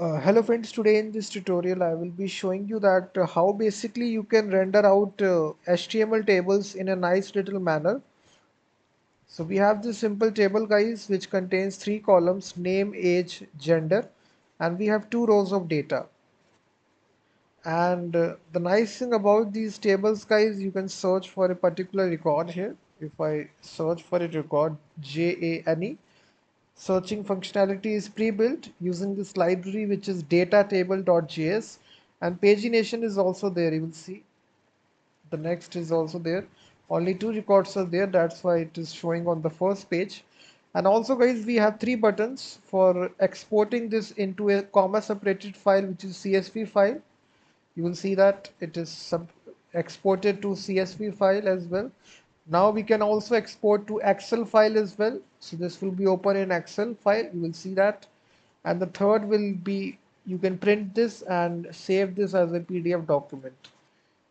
Hello friends, today in this tutorial I will be showing you that how basically you can render out HTML tables in a nice little manner. So we have this simple table guys which contains three columns: name, age, gender, and we have two rows of data. And the nice thing about these tables guys, you can search for a particular record here. If I search for a record JANE, searching functionality is pre-built using this library which is DataTables.js, and pagination is also there. You will see the next is also there. Only two records are there, that's why it is showing on the first page. And also guys, we have three buttons for exporting this into a comma separated file which is CSV file. You will see that it is exported to CSV file as well. Now we can also export to Excel file as well. So this will be open in Excel file. You will see that. And the third will be, you can print this and save this as a PDF document.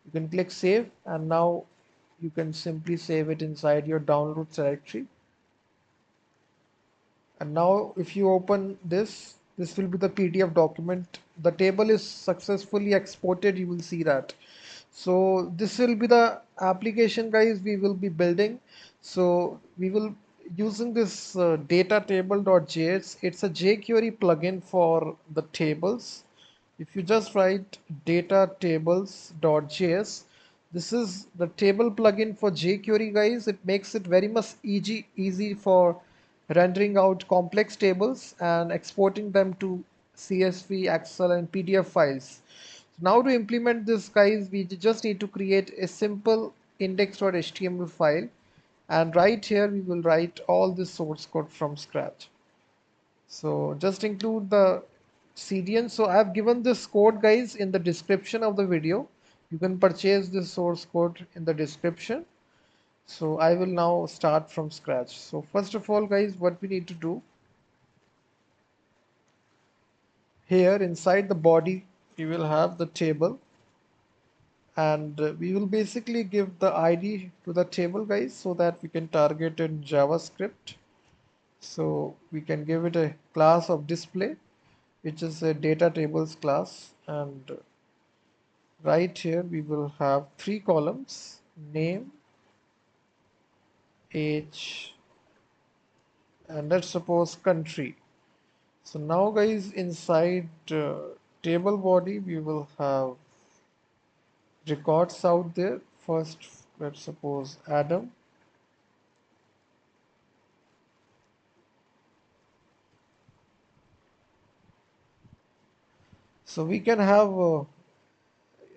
You can click save, and now you can simply save it inside your downloads directory. And now if you open this will be the PDF document. The table is successfully exported. You will see that. So this will be the application guys we will be building. So we will using this DataTable.js. It's a jQuery plugin for the tables. If you just write DataTables.js, this is the table plugin for jQuery guys. It makes it very much easy for rendering out complex tables and exporting them to CSV, Excel, and PDF files. Now to implement this guys, we just need to create a simple index.html file, and right here we will write all this source code from scratch. So just include the CDN. So I've given this code guys in the description of the video. You can purchase this source code in the description. So I will now start from scratch. So first of all guys, what we need to do here inside the body, we will have the table, and we will basically give the ID to the table guys so that we can target in JavaScript. So we can give it a class of display which is a data tables class, and right here we will have three columns: name, age, and let's suppose country. So now guys, inside table body we will have records out there. First, let's suppose Adam. So we can have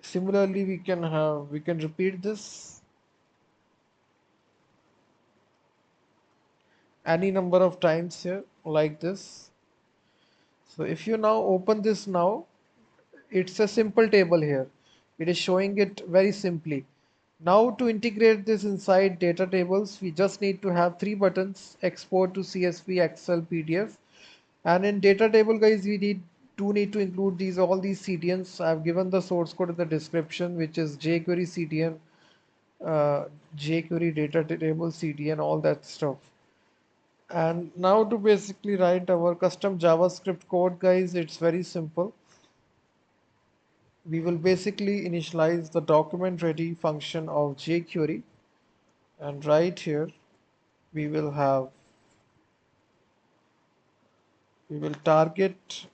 similarly we can repeat this any number of times here like this. So if you now open this now, it's a simple table here. It is showing it very simply. Now to integrate this inside data tables, we just need to have three buttons: export to CSV, Excel, PDF. And in data table guys, we need to include all these CDNs. I've given the source code in the description, which is jQuery CDN, jQuery data table CDN, all that stuff. And now to basically write our custom JavaScript code guys, it's very simple. We will basically initialize the document ready function of jQuery, and right here we will have we will target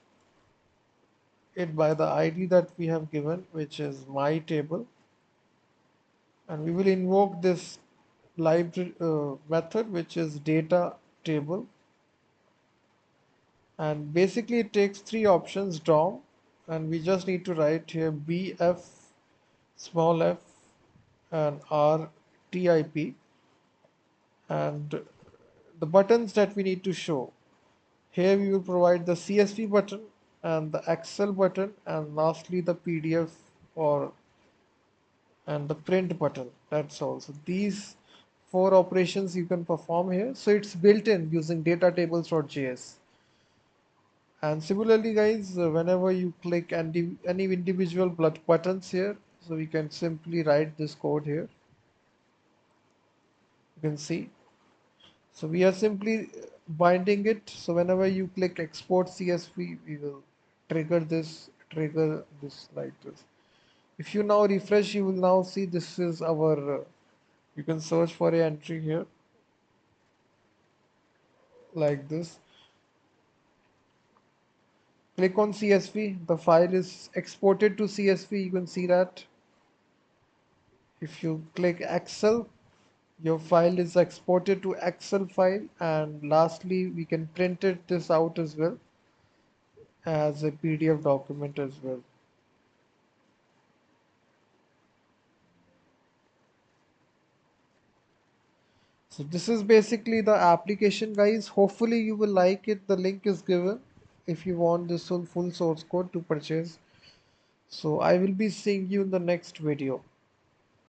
it by the ID that we have given, which is my table, and we will invoke this library method which is data table, and basically it takes three options: DOM, and we just need to write here bf small f and rtip, and the buttons that we need to show here, we will provide the CSV button and the Excel button, and lastly the PDF or and the print button. That's all. So these four operations you can perform here. So it's built in using DataTables.js. And similarly guys, whenever you click any individual buttons here, so we can simply write this code here. You can see. So we are simply binding it. So whenever you click export CSV, we will trigger this like this. If you now refresh, you will now see this is our, you can search for a entry here like this. Click on CSV, the file is exported to CSV, you can see that. If you click Excel, your file is exported to Excel file, and lastly we can print this out as well as a PDF document as well. So this is basically the application, guys. Hopefully you will like it. The link is given if you want this full source code to purchase. So I will be seeing you in the next video.